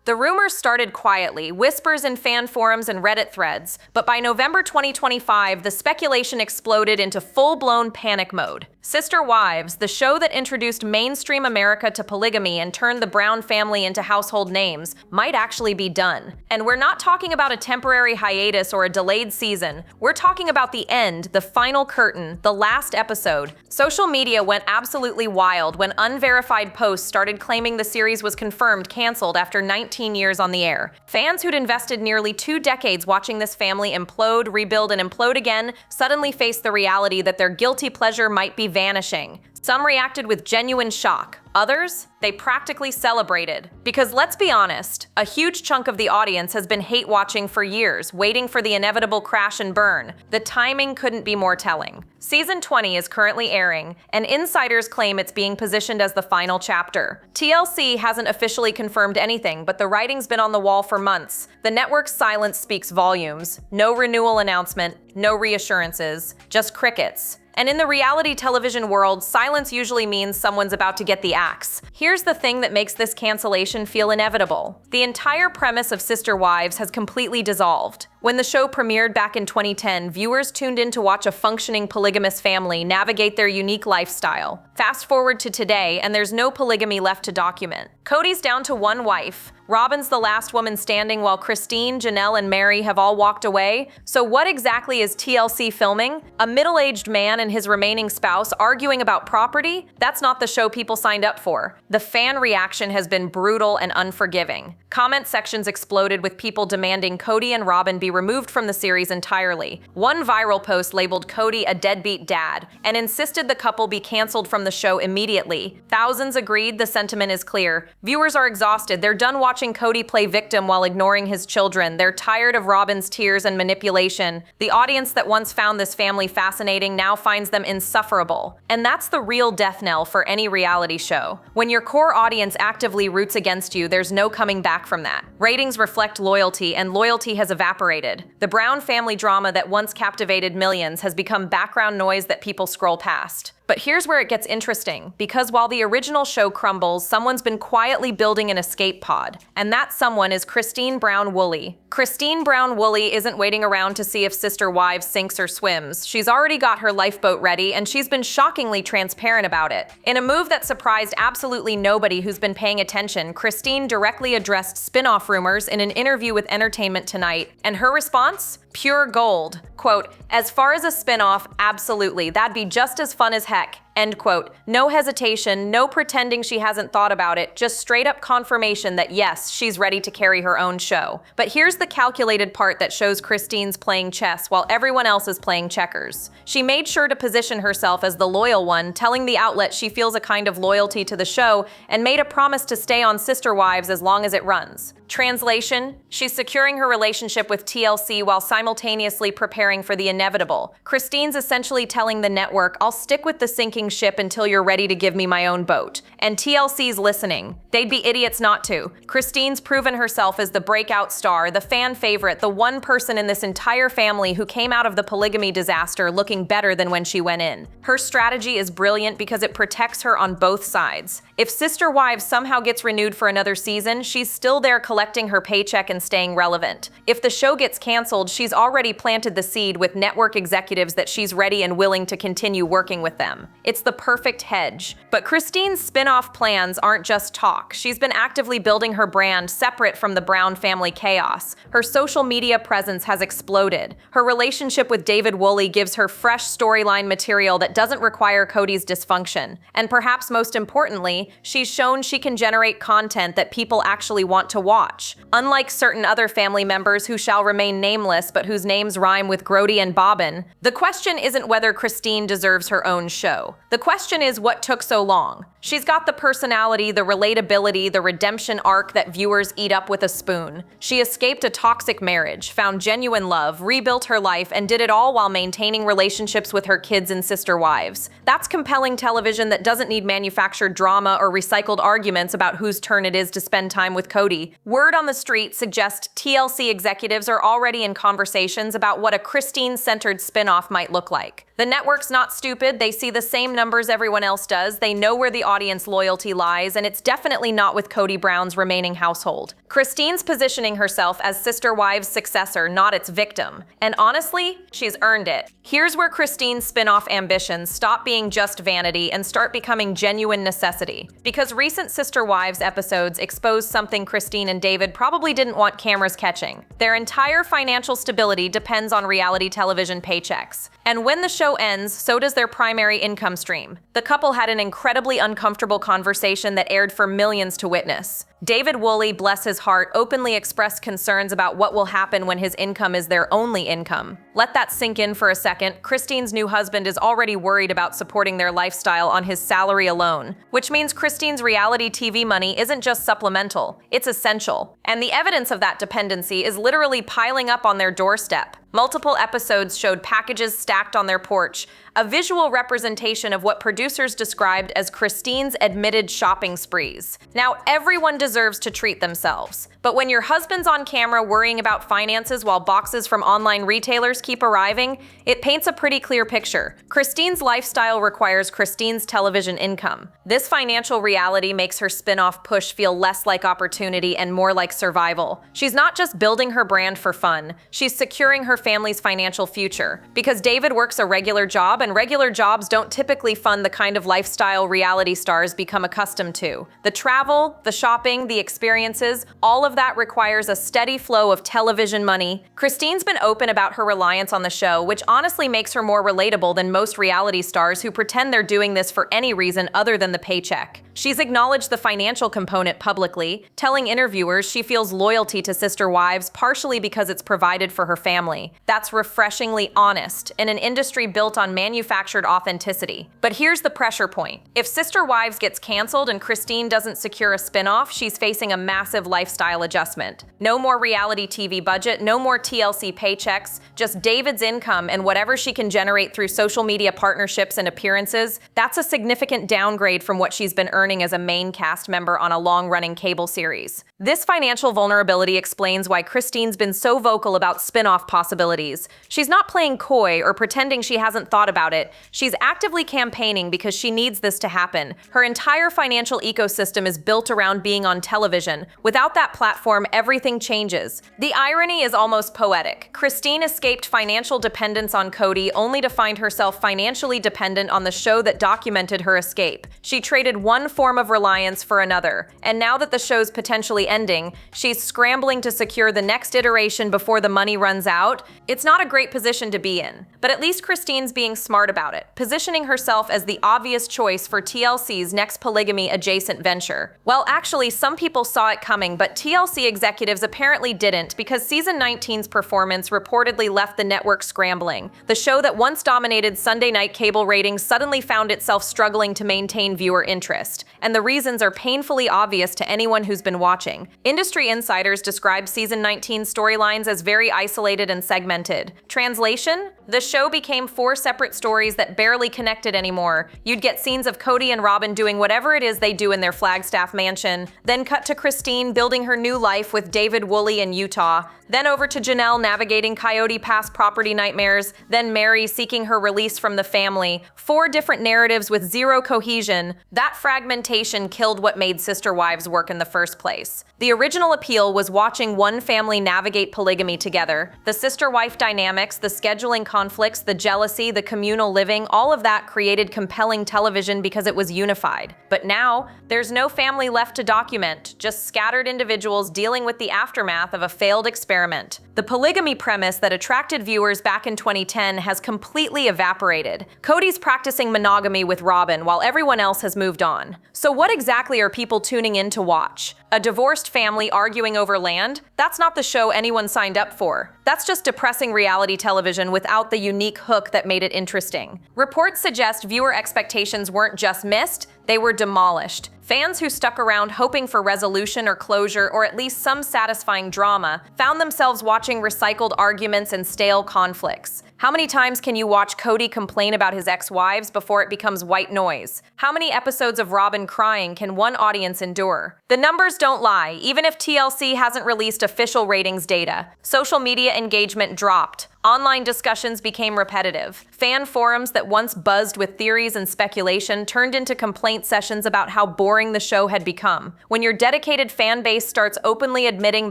The rumors started quietly, whispers in fan forums and Reddit threads, but by November 2025, the speculation exploded into full-blown panic mode. Sister Wives, the show that introduced mainstream America to polygamy and turned the Brown family into household names, might actually be done. And we're not talking about a temporary hiatus or a delayed season. We're talking about the end, the final curtain, the last episode. Social media went absolutely wild when unverified posts started claiming the series was confirmed canceled after 19 years on the air. Fans who'd invested nearly 2 decades watching this family implode, rebuild, and implode again suddenly faced the reality that their guilty pleasure might be vanishing. Some reacted with genuine shock. Others, they practically celebrated. Because let's be honest, a huge chunk of the audience has been hate-watching for years, waiting for the inevitable crash and burn. The timing couldn't be more telling. Season 20 is currently airing, and insiders claim it's being positioned as the final chapter. TLC hasn't officially confirmed anything, but the writing's been on the wall for months. The network's silence speaks volumes. No renewal announcement, no reassurances, just crickets. And in the reality television world, silence usually means someone's about to get the axe. Here's the thing that makes this cancellation feel inevitable. The entire premise of Sister Wives has completely dissolved. When the show premiered back in 2010, viewers tuned in to watch a functioning polygamous family navigate their unique lifestyle. Fast forward to today, and there's no polygamy left to document. Kody's down to one wife. Robin's the last woman standing while Christine, Janelle, and Mary have all walked away. So what exactly is TLC filming? A middle-aged man and his remaining spouse arguing about property? That's not the show people signed up for. The fan reaction has been brutal and unforgiving. Comment sections exploded with people demanding Kody and Robin be removed from the series entirely. One viral post labeled Kody a deadbeat dad and insisted the couple be canceled from the show immediately. Thousands agreed. The sentiment is clear. Viewers are exhausted. They're done watching Kody play victim while ignoring his children. They're tired of Robin's tears and manipulation. The audience that once found this family fascinating now finds them insufferable. And that's the real death knell for any reality show. When your core audience actively roots against you, there's no coming back from that. Ratings reflect loyalty, and loyalty has evaporated. The Brown family drama that once captivated millions has become background noise that people scroll past. But here's where it gets interesting, because while the original show crumbles, someone's been quietly building an escape pod. And that someone is Christine Brown Woolley. Christine Brown Woolley isn't waiting around to see if Sister Wives sinks or swims. She's already got her lifeboat ready, and she's been shockingly transparent about it. In a move that surprised absolutely nobody who's been paying attention, Christine directly addressed spin-off rumors in an interview with Entertainment Tonight. And her response? Pure gold. Quote, "As far as a spin-off, absolutely. That'd be just as fun as heck." End quote. No hesitation, no pretending she hasn't thought about it, just straight up confirmation that yes, she's ready to carry her own show. But here's the calculated part that shows Christine's playing chess while everyone else is playing checkers. She made sure to position herself as the loyal one, telling the outlet she feels a kind of loyalty to the show and made a promise to stay on Sister Wives as long as it runs. Translation, she's securing her relationship with TLC while simultaneously preparing for the inevitable. Christine's essentially telling the network, I'll stick with the sinking ship until you're ready to give me my own boat. And TLC's listening. They'd be idiots not to. Christine's proven herself as the breakout star, the fan favorite, the one person in this entire family who came out of the polygamy disaster looking better than when she went in. Her strategy is brilliant because it protects her on both sides. If Sister Wives somehow gets renewed for another season, she's still there collecting her paycheck and staying relevant. If the show gets canceled, she's already planted the seed with network executives that she's ready and willing to continue working with them. It's the perfect hedge. But Christine's spin-off plans aren't just talk. She's been actively building her brand separate from the Brown family chaos. Her social media presence has exploded. Her relationship with David Woolley gives her fresh storyline material that doesn't require Kody's dysfunction. And perhaps most importantly, she's shown she can generate content that people actually want to watch. Unlike certain other family members who shall remain nameless but whose names rhyme with Grody and Bobbin, the question isn't whether Christine deserves her own show. The question is what took so long. She's got the personality, the relatability, the redemption arc that viewers eat up with a spoon. She escaped a toxic marriage, found genuine love, rebuilt her life, and did it all while maintaining relationships with her kids and sister wives. That's compelling television that doesn't need manufactured drama or recycled arguments about whose turn it is to spend time with Kody. Word on the street suggests TLC executives are already in conversations about what a Christine-centered spin-off might look like. The network's not stupid. They see the same same numbers everyone else does, they know where the audience loyalty lies, and it's definitely not with Kody Brown's remaining household. Christine's positioning herself as Sister Wives' successor, not its victim. And honestly, she's earned it. Here's where Christine's spin-off ambitions stop being just vanity and start becoming genuine necessity. Because recent Sister Wives episodes exposed something Christine and David probably didn't want cameras catching. Their entire financial stability depends on reality television paychecks. And when the show ends, so does their primary income stream. The couple had an incredibly uncomfortable conversation that aired for millions to witness. David Woolley, bless his heart, openly expressed concerns about what will happen when his income is their only income. Let that sink in for a second. Christine's new husband is already worried about supporting their lifestyle on his salary alone, which means Christine's reality TV money isn't just supplemental, it's essential. And the evidence of that dependency is literally piling up on their doorstep. Multiple episodes showed packages stacked on their porch, a visual representation of what producers described as Christine's admitted shopping sprees. Now, everyone deserves to treat themselves, but when your husband's on camera worrying about finances while boxes from online retailers keep arriving, it paints a pretty clear picture. Christine's lifestyle requires Christine's television income. This financial reality makes her spin-off push feel less like opportunity and more like survival. She's not just building her brand for fun, she's securing her family's financial future. Because David works a regular job, and regular jobs don't typically fund the kind of lifestyle reality stars become accustomed to. The travel, the shopping, the experiences, all of that requires a steady flow of television money. Christine's been open about her reliance on the show, which honestly makes her more relatable than most reality stars who pretend they're doing this for any reason other than the paycheck. She's acknowledged the financial component publicly, telling interviewers she feels loyalty to Sister Wives partially because it's provided for her family. That's refreshingly honest in an industry built on manufactured authenticity. But here's the pressure point. If Sister Wives gets canceled and Christine doesn't secure a spin-off, she's facing a massive lifestyle adjustment. No more reality TV budget, no more TLC paychecks, just David's income and whatever she can generate through social media partnerships and appearances. That's a significant downgrade from what she's been earning as a main cast member on a long-running cable series. This financial vulnerability explains why Christine's been so vocal about spin-off possibilities. She's not playing coy or pretending she hasn't thought about it. She's actively campaigning because she needs this to happen. Her entire financial ecosystem is built around being on television. Without that platform, everything changes. The irony is almost poetic. Christine escaped financial dependence on Kody only to find herself financially dependent on the show that documented her escape. She traded one form of reliance for another, and now that the show's potentially ending, she's scrambling to secure the next iteration before the money runs out. It's not a great position to be in, but at least Christine's being smart about it, positioning herself as the obvious choice for TLC's next polygamy-adjacent venture. Well, actually, some people saw it coming, but TLC executives apparently didn't because season 19's performance reportedly left the network scrambling. The show that once dominated Sunday night cable ratings suddenly found itself struggling to maintain viewer interest, and the reasons are painfully obvious to anyone who's been watching. Industry insiders describe season 19's storylines as very isolated and segmented. Translation? The show became 4 separate stories that barely connected anymore. You'd get scenes of Kody and Robin doing whatever it is they do in their Flagstaff mansion, then cut to Christine building her new life with David Woolley in Utah, then over to Janelle navigating Coyote Pass property nightmares, then Mary seeking her release from the family. 4 different narratives with zero cohesion. That fragmentation killed what made Sister Wives work in the first place. The original appeal was watching one family navigate polygamy together. The sister-wife dynamics, the scheduling conflicts, the jealousy, the communal living, all of that created compelling television because it was unified. But now, there's no family left to document, just scattered individuals dealing with the aftermath of a failed experiment. The polygamy premise that attracted viewers back in 2010 has completely evaporated. Kody's practicing monogamy with Robin while everyone else has moved on. So what exactly are people tuning in to watch? A divorced family arguing over land? That's not the show anyone signed up for. That's just depressing reality television without the unique hook that made it interesting. Reports suggest viewer expectations weren't just missed, they were demolished. Fans who stuck around hoping for resolution or closure or at least some satisfying drama found themselves watching recycled arguments and stale conflicts. How many times can you watch Kody complain about his ex-wives before it becomes white noise? How many episodes of Robin crying can one audience endure? The numbers don't lie, even if TLC hasn't released official ratings data. Social media engagement dropped. Online discussions became repetitive. Fan forums that once buzzed with theories and speculation turned into complaint sessions about how boring the show had become. When your dedicated fan base starts openly admitting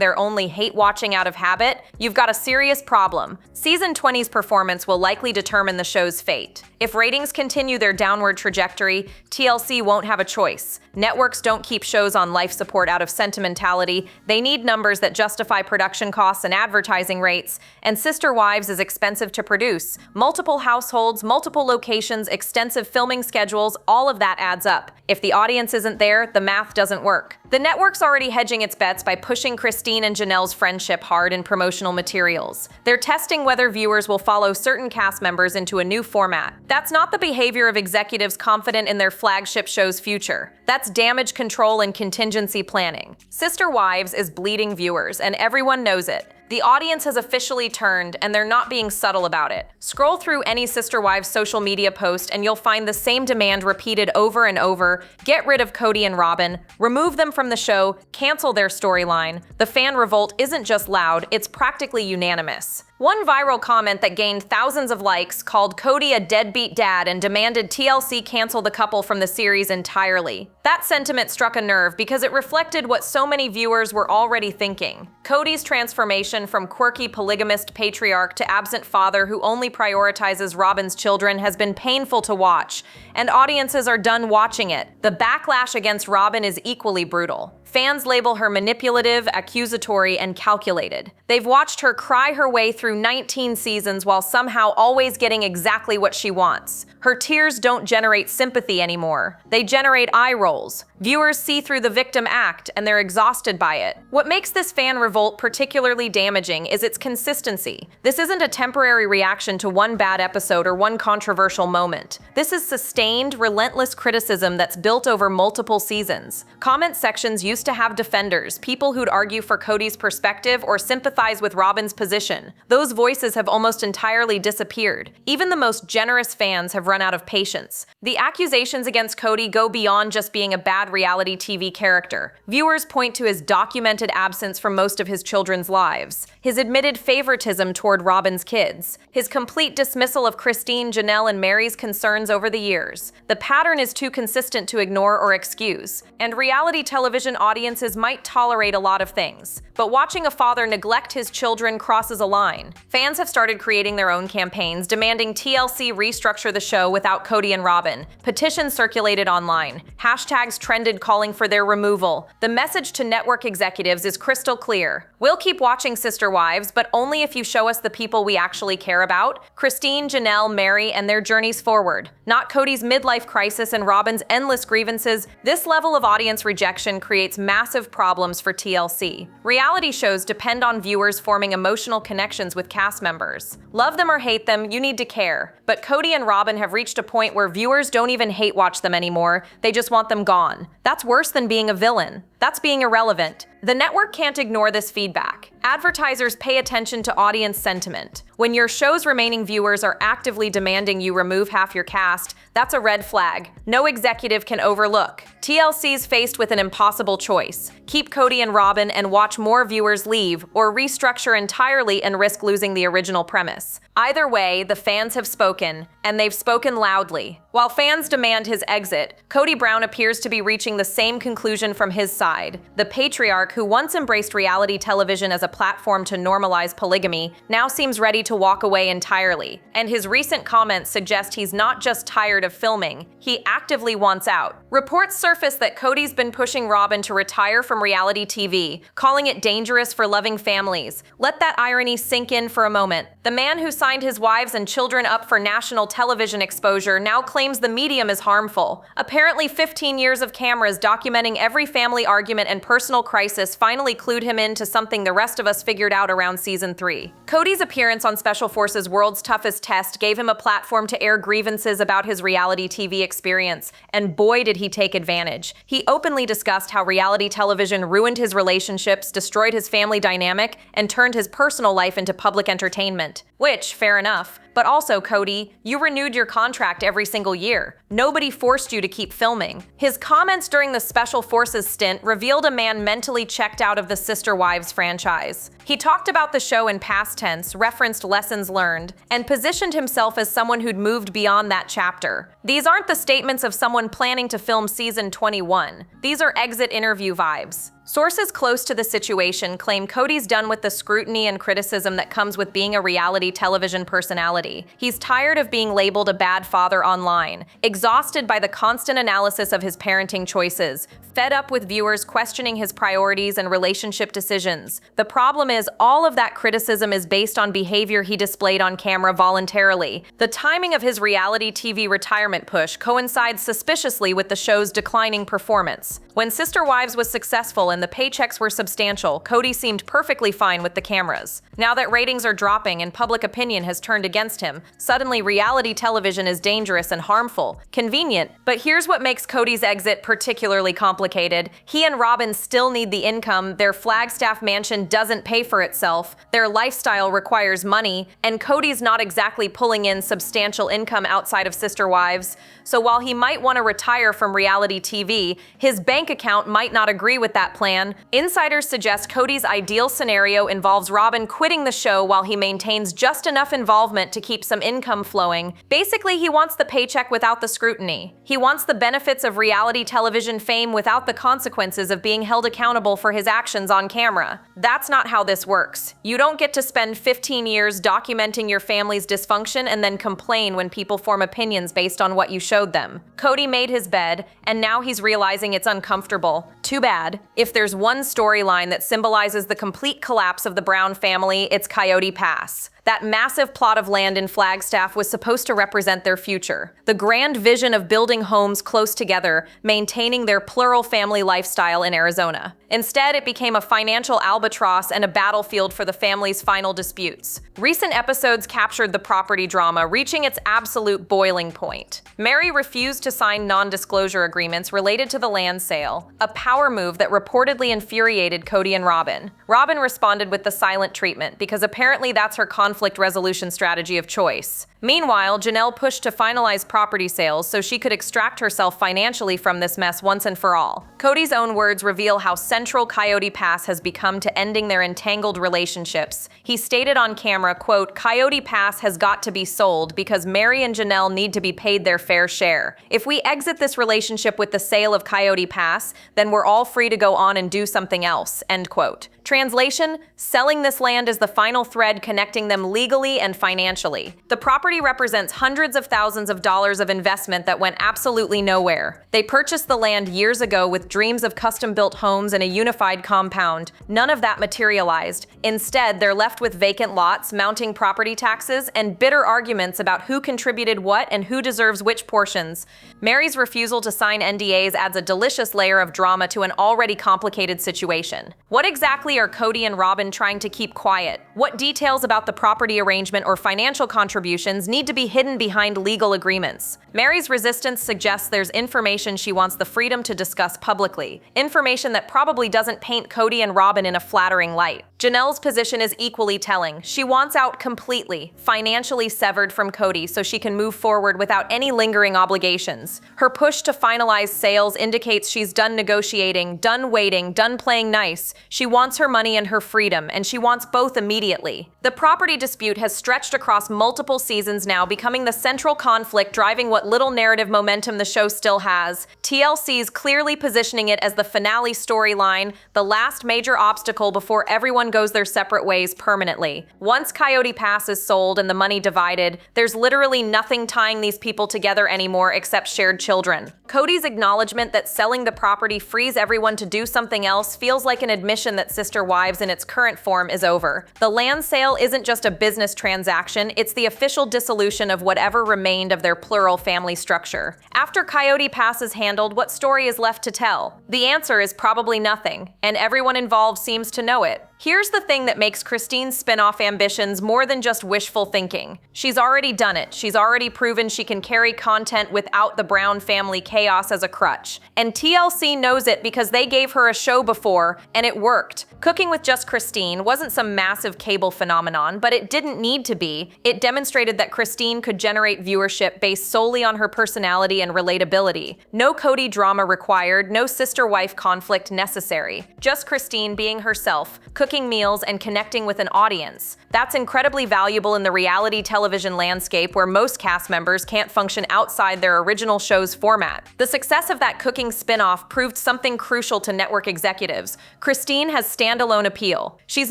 they're only hate watching out of habit, you've got a serious problem. Season 20's performance will likely determine the show's fate. If ratings continue their downward trajectory, TLC won't have a choice. Networks don't keep shows on life support out of sentimentality. They need numbers that justify production costs and advertising rates. And Sister Wives is expensive to produce. Multiple households, multiple locations, extensive filming schedules, all of that adds up. If the audience isn't there, the math doesn't work. The network's already hedging its bets by pushing Christine and Janelle's friendship hard in promotional materials. They're testing whether viewers will follow certain cast members into a new format. That's not the behavior of executives confident in their flagship show's future. That's damage control and contingency planning. Sister Wives is bleeding viewers, and everyone knows it. The audience has officially turned, and they're not being subtle about it. Scroll through any Sister Wives social media post, and you'll find the same demand repeated over and over. Get rid of Kody and Robin, remove them from the show, cancel their storyline. The fan revolt isn't just loud, it's practically unanimous. One viral comment that gained thousands of likes called Kody a deadbeat dad and demanded TLC cancel the couple from the series entirely. That sentiment struck a nerve because it reflected what so many viewers were already thinking. Kody's transformation from quirky polygamist patriarch to absent father who only prioritizes Robin's children has been painful to watch, and audiences are done watching it. The backlash against Robin is equally brutal. Fans label her manipulative, accusatory, and calculated. They've watched her cry her way through 19 seasons while somehow always getting exactly what she wants. Her tears don't generate sympathy anymore. They generate eye rolls. Viewers see through the victim act, and they're exhausted by it. What makes this fan revolt particularly damaging is its consistency. This isn't a temporary reaction to one bad episode or one controversial moment. This is sustained, relentless criticism that's built over multiple seasons. Comment sections used to have defenders, people who'd argue for Kody's perspective or sympathize with Robin's position. Those voices have almost entirely disappeared. Even the most generous fans have run out of patience. The accusations against Kody go beyond just being a bad reality TV character. Viewers point to his documented absence from most of his children's lives, his admitted favoritism toward Robin's kids, his complete dismissal of Christine, Janelle, and Mary's concerns over the years. The pattern is too consistent to ignore or excuse, and reality television audiences might tolerate a lot of things. But watching a father neglect his children crosses a line. Fans have started creating their own campaigns, demanding TLC restructure the show without Kody and Robin. Petitions circulated online. Hashtags trended calling for their removal. The message to network executives is crystal clear. We'll keep watching Sister Wives, but only if you show us the people we actually care about: Christine, Janelle, Mary, and their journeys forward. Not Kody's midlife crisis and Robin's endless grievances. This level of audience rejection creates massive problems for TLC. Reality shows depend on viewers forming emotional connections with cast members. Love them or hate them, you need to care. But Kody and Robin have reached a point where viewers don't even hate watch them anymore, they just want them gone. That's worse than being a villain. That's being irrelevant. The network can't ignore this feedback. Advertisers pay attention to audience sentiment. When your show's remaining viewers are actively demanding you remove half your cast, that's a red flag. No executive can overlook. TLC's faced with an impossible choice: keep Kody and Robin and watch more viewers leave, or restructure entirely and risk losing the original premise. Either way, the fans have spoken, and they've spoken loudly. While fans demand his exit, Kody Brown appears to be reaching the same conclusion from his side. The patriarch, who once embraced reality television as a platform to normalize polygamy, now seems ready to walk away entirely. And his recent comments suggest he's not just tired of filming, he actively wants out. Reports surface that Kody's been pushing Robin to retire from reality TV, calling it dangerous for loving families. Let that irony sink in for a moment. The man who signed his wives and children up for national television exposure now claims the medium is harmful. Apparently 15 years of cameras documenting every family argument and personal crisis finally clued him into something the rest of us figured out around season 3. Kody's appearance on Special Forces World's Toughest Test gave him a platform to air grievances about his reality TV experience, and boy did he take advantage. He openly discussed how reality television ruined his relationships, destroyed his family dynamic, and turned his personal life into public entertainment. Which, fair enough. But also, Kody, you renewed your contract every single year. Nobody forced you to keep filming. His comments during the Special Forces stint revealed a man mentally officially checked out of the Sister Wives franchise. He talked about the show in past tense, referenced lessons learned, and positioned himself as someone who'd moved beyond that chapter. These aren't the statements of someone planning to film season 21. These are exit interview vibes. Sources close to the situation claim Kody's done with the scrutiny and criticism that comes with being a reality television personality. He's tired of being labeled a bad father online, exhausted by the constant analysis of his parenting choices, fed up with viewers questioning his priorities and relationship decisions. The problem is, all of that criticism is based on behavior he displayed on camera voluntarily. The timing of his reality TV retirement push coincides suspiciously with the show's declining performance. When Sister Wives was successful and the paychecks were substantial, Kody seemed perfectly fine with the cameras. Now that ratings are dropping and public opinion has turned against him, suddenly reality television is dangerous and harmful. Convenient, but here's what makes Kody's exit particularly complicated. He and Robin still need the income, their Flagstaff mansion doesn't pay for itself, their lifestyle requires money, and Kody's not exactly pulling in substantial income outside of Sister Wives. So while he might want to retire from reality TV, his bank account might not agree with that plan. Insiders suggest Kody's ideal scenario involves Robin quitting the show while he maintains just enough involvement to keep some income flowing. Basically, he wants the paycheck without the scrutiny. He wants the benefits of reality television fame without the consequences of being held accountable for his actions on camera. That's not how this works. You don't get to spend 15 years documenting your family's dysfunction and then complain when people form opinions based on what you showed them. Kody made his bed, and now he's realizing it's uncomfortable. Too bad. If there's one storyline that symbolizes the complete collapse of the Brown family, it's Coyote Pass. That massive plot of land in Flagstaff was supposed to represent their future. The grand vision of building homes close together, maintaining their plural family lifestyle in Arizona. Instead, it became a financial albatross and a battlefield for the family's final disputes. Recent episodes captured the property drama, reaching its absolute boiling point. Mary refused to sign non-disclosure agreements related to the land sale, a power move that reportedly infuriated Kody and Robin. Robin responded with the silent treatment because apparently that's her conflict resolution strategy of choice. Meanwhile, Janelle pushed to finalize property sales so she could extract herself financially from this mess once and for all. Kody's own words reveal how central Coyote Pass has become to ending their entangled relationships. He stated on camera, quote, "Coyote Pass has got to be sold because Mary and Janelle need to be paid their fair share. If we exit this relationship with the sale of Coyote Pass, then we're all free to go on and do something else," end quote. Translation, selling this land is the final thread connecting them legally and financially. The property represents hundreds of thousands of dollars of investment that went absolutely nowhere. They purchased the land years ago with dreams of custom-built homes and a unified compound. None of that materialized. Instead, they're left with vacant lots, mounting property taxes, and bitter arguments about who contributed what and who deserves which portions. Mary's refusal to sign NDAs adds a delicious layer of drama to an already complicated situation. What exactly are Kody and Robin trying to keep quiet? What details about the property arrangement or financial contributions need to be hidden behind legal agreements? Mary's resistance suggests there's information she wants the freedom to discuss publicly, information that probably doesn't paint Kody and Robin in a flattering light. Janelle's position is equally telling. She wants out completely, financially severed from Kody so she can move forward without any lingering obligations. Her push to finalize sales indicates she's done negotiating, done waiting, done playing nice. She wants her money and her freedom, and she wants both immediately. The property dispute has stretched across multiple seasons now, becoming the central conflict driving what little narrative momentum the show still has. TLC's clearly positioning it as the finale storyline, the last major obstacle before everyone goes their separate ways permanently. Once Coyote Pass is sold and the money divided, there's literally nothing tying these people together anymore except shared children. Kody's acknowledgement that selling the property frees everyone to do something else feels like an admission that Sister Wives in its current form is over. The land sale isn't just a business transaction, it's the official dissolution of whatever remained of their plural family structure. After Coyote Pass is handled, what story is left to tell? The answer is probably nothing, and everyone involved seems to know it. Here's the thing that makes Christine's spin-off ambitions more than just wishful thinking. She's already done it. She's already proven she can carry content without the Brown family chaos as a crutch. And TLC knows it because they gave her a show before, and it worked. Cooking with Just Christine wasn't some massive cable phenomenon, but it didn't need to be. It demonstrated that Christine could generate viewership based solely on her personality and relatability. No Kody drama required, no sister-wife conflict necessary. Just Christine being herself, cooking meals and connecting with an audience. That's incredibly valuable in the reality television landscape where most cast members can't function outside their original show's format. The success of that cooking spin-off proved something crucial to network executives. Christine has standalone appeal. She's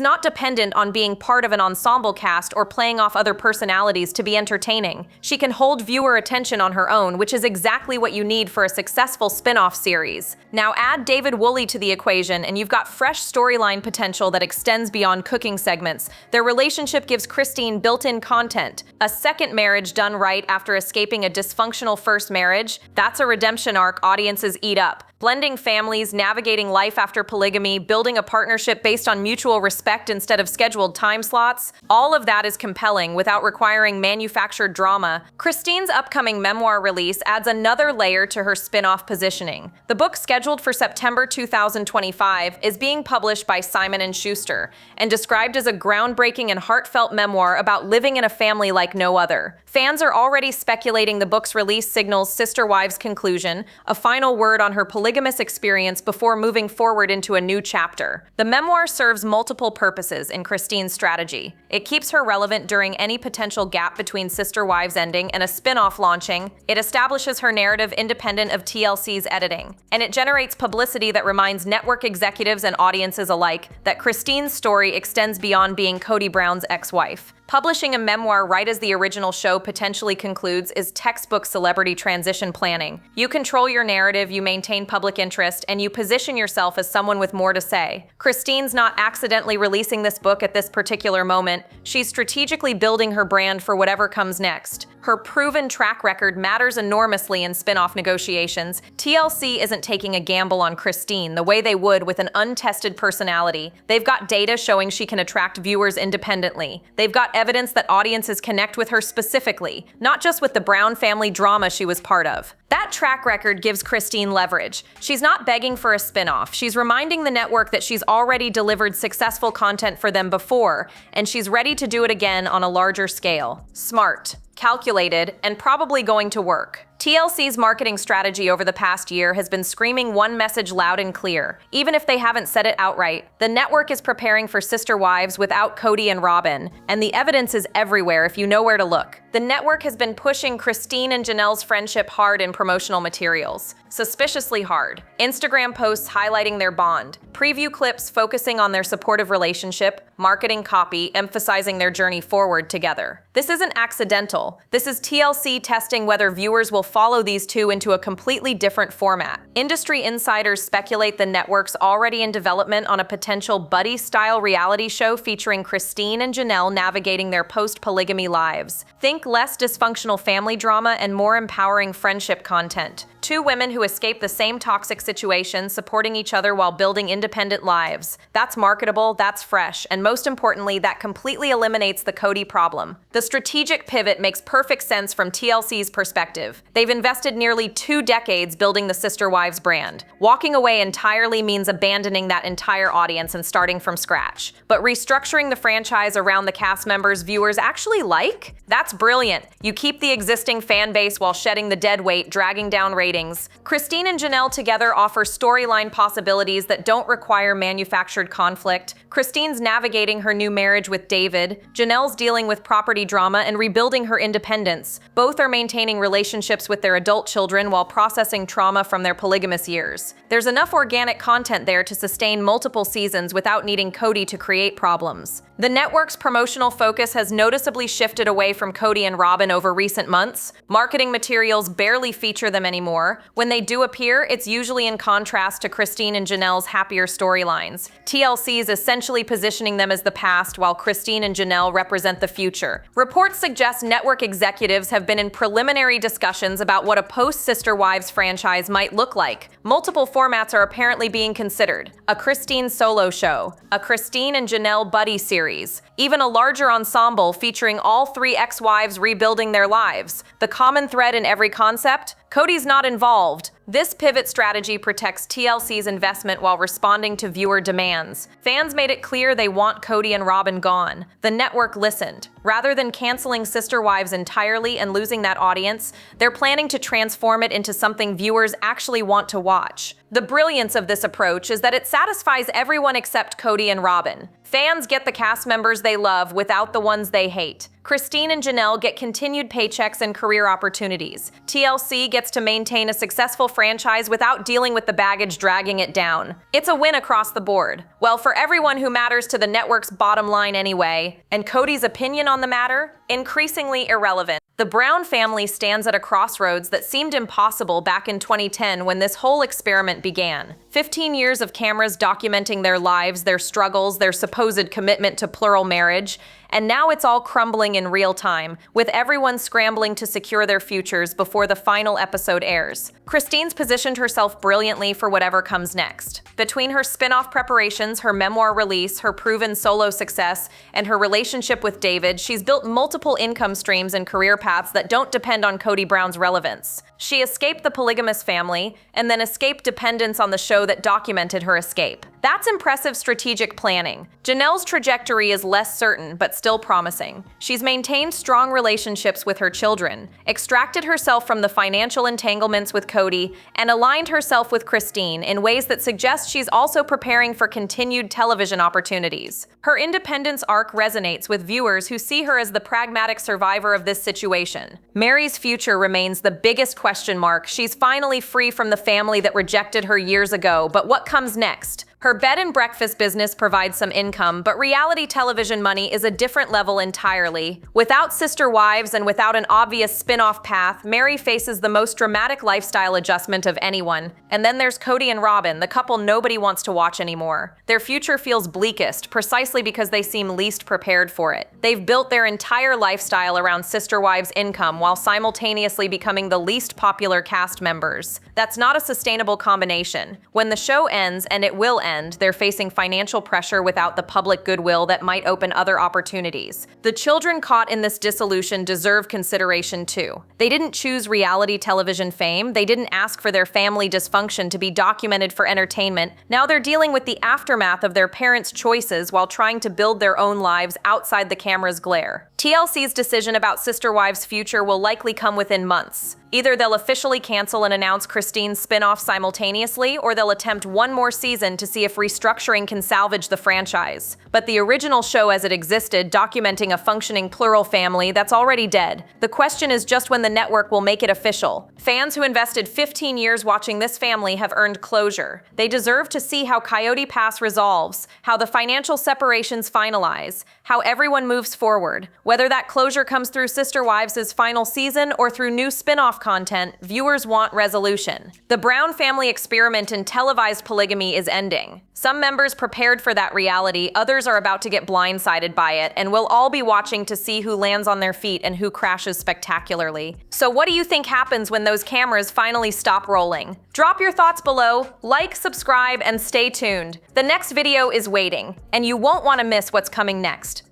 not dependent on being part of an ensemble cast or playing off other personalities to be entertaining. She can hold viewer attention on her own, which is exactly what you need for a successful spin-off series. Now add David Woolley to the equation and you've got fresh storyline potential that extends beyond cooking segments. Their relationship gives Christine built-in content. A second marriage done right after escaping a dysfunctional first marriage, that's a redemption arc audiences eat up. Blending families, navigating life after polygamy, building a partnership based on mutual respect instead of scheduled time slots, all of that is compelling without requiring manufactured drama. Christine's upcoming memoir release adds another layer to her spin-off positioning. The book, scheduled for September 2025, is being published by Simon & Schuster and described as a groundbreaking and heartfelt memoir about living in a family like no other. Fans are already speculating the book's release signals Sister Wives' conclusion, a final word on her polygamous experience before moving forward into a new chapter. The memoir serves multiple purposes in Christine's strategy. It keeps her relevant during any potential gap between Sister Wives ending and a spin-off launching. It establishes her narrative independent of TLC's editing. And it generates publicity that reminds network executives and audiences alike that Christine's story extends beyond being Kody Brown's ex-wife. Publishing a memoir right as the original show potentially concludes is textbook celebrity transition planning. You control your narrative, you maintain public interest, and you position yourself as someone with more to say. Christine's not accidentally releasing this book at this particular moment. She's strategically building her brand for whatever comes next. Her proven track record matters enormously in spin-off negotiations. TLC isn't taking a gamble on Christine the way they would with an untested personality. They've got data showing she can attract viewers independently. They've got evidence that audiences connect with her specifically, not just with the Brown family drama she was part of. That track record gives Christine leverage. She's not begging for a spin-off. She's reminding the network that she's already delivered successful content for them before, and she's ready to do it again on a larger scale. Smart, calculated, and probably going to work. TLC's marketing strategy over the past year has been screaming one message loud and clear, even if they haven't said it outright. The network is preparing for Sister Wives without Kody and Robin, and the evidence is everywhere if you know where to look. The network has been pushing Christine and Janelle's friendship hard in promotional materials. Suspiciously hard. Instagram posts highlighting their bond, preview clips focusing on their supportive relationship, marketing copy emphasizing their journey forward together. This isn't accidental. This is TLC testing whether viewers will follow these two into a completely different format. Industry insiders speculate the network's already in development on a potential buddy-style reality show featuring Christine and Janelle navigating their post-polygamy lives. Think less dysfunctional family drama and more empowering friendship content. Two women who escape the same toxic situation, supporting each other while building independent lives. That's marketable, that's fresh, and most importantly, that completely eliminates the Kody problem. The strategic pivot makes perfect sense from TLC's perspective. They've invested nearly 2 decades building the Sister Wives brand. Walking away entirely means abandoning that entire audience and starting from scratch. But restructuring the franchise around the cast members viewers actually like? That's brilliant. You keep the existing fan base while shedding the dead weight, dragging down ratings. Christine and Janelle together offer storyline possibilities that don't require manufactured conflict. Christine's navigating her new marriage with David. Janelle's dealing with property drama and rebuilding her independence. Both are maintaining relationships with their adult children while processing trauma from their polygamous years. There's enough organic content there to sustain multiple seasons without needing Kody to create problems. The network's promotional focus has noticeably shifted away from Kody and Robin over recent months. Marketing materials barely feature them anymore, anymore. When they do appear, it's usually in contrast to Christine and Janelle's happier storylines. TLC is essentially positioning them as the past, while Christine and Janelle represent the future. Reports suggest network executives have been in preliminary discussions about what a post-Sister Wives franchise might look like. Multiple formats are apparently being considered. A Christine solo show, a Christine and Janelle buddy series, even a larger ensemble featuring all three ex-wives rebuilding their lives. The common thread in every concept? Kody's not involved. This pivot strategy protects TLC's investment while responding to viewer demands. Fans made it clear they want Kody and Robin gone. The network listened. Rather than canceling Sister Wives entirely and losing that audience, they're planning to transform it into something viewers actually want to watch. The brilliance of this approach is that it satisfies everyone except Kody and Robin. Fans get the cast members they love without the ones they hate. Christine and Janelle get continued paychecks and career opportunities. TLC gets to maintain a successful franchise without dealing with the baggage dragging it down. It's a win across the board. Well, for everyone who matters to the network's bottom line anyway, and Kody's opinion on the matter, increasingly irrelevant. The Brown family stands at a crossroads that seemed impossible back in 2010 when this whole experiment began. 15 years of cameras documenting their lives, their struggles, their supposed commitment to plural marriage, and now it's all crumbling in real time, with everyone scrambling to secure their futures before the final episode airs. Christine's positioned herself brilliantly for whatever comes next. Between her spin-off preparations, her memoir release, her proven solo success, and her relationship with David, she's built multiple income streams and career paths that don't depend on Kody Brown's relevance. She escaped the polygamous family, and then escaped dependence on the show that documented her escape. That's impressive strategic planning. Janelle's trajectory is less certain, but still promising. She's maintained strong relationships with her children, extracted herself from the financial entanglements with Kody, and aligned herself with Christine in ways that suggest she's also preparing for continued television opportunities. Her independence arc resonates with viewers who see her as the pragmatic survivor of this situation. Mary's future remains the biggest question mark. She's finally free from the family that rejected her years ago, but what comes next? Her bed and breakfast business provides some income, but reality television money is a different level entirely. Without Sister Wives and without an obvious spin-off path, Mary faces the most dramatic lifestyle adjustment of anyone. And then there's Kody and Robin, the couple nobody wants to watch anymore. Their future feels bleakest, precisely because they seem least prepared for it. They've built their entire lifestyle around Sister Wives' income while simultaneously becoming the least popular cast members. That's not a sustainable combination. When the show ends, and it will end, they're facing financial pressure without the public goodwill that might open other opportunities. The children caught in this dissolution deserve consideration too. They didn't choose reality television fame. They didn't ask for their family dysfunction to be documented for entertainment. Now they're dealing with the aftermath of their parents' choices while trying to build their own lives outside the camera's glare. TLC's decision about Sister Wives' future will likely come within months. Either they'll officially cancel and announce Christine's spin-off simultaneously, or they'll attempt one more season to see if restructuring can salvage the franchise. But the original show as it existed, documenting a functioning plural family, that's already dead. The question is just when the network will make it official. Fans who invested 15 years watching this family have earned closure. They deserve to see how Coyote Pass resolves, how the financial separations finalize, how everyone moves forward. Whether that closure comes through Sister Wives' final season or through new spin-off content, viewers want resolution. The Brown family experiment in televised polygamy is ending. Some members prepared for that reality, others are about to get blindsided by it, and we'll all be watching to see who lands on their feet and who crashes spectacularly. So what do you think happens when those cameras finally stop rolling? Drop your thoughts below, like, subscribe, and stay tuned. The next video is waiting, and you won't want to miss what's coming next.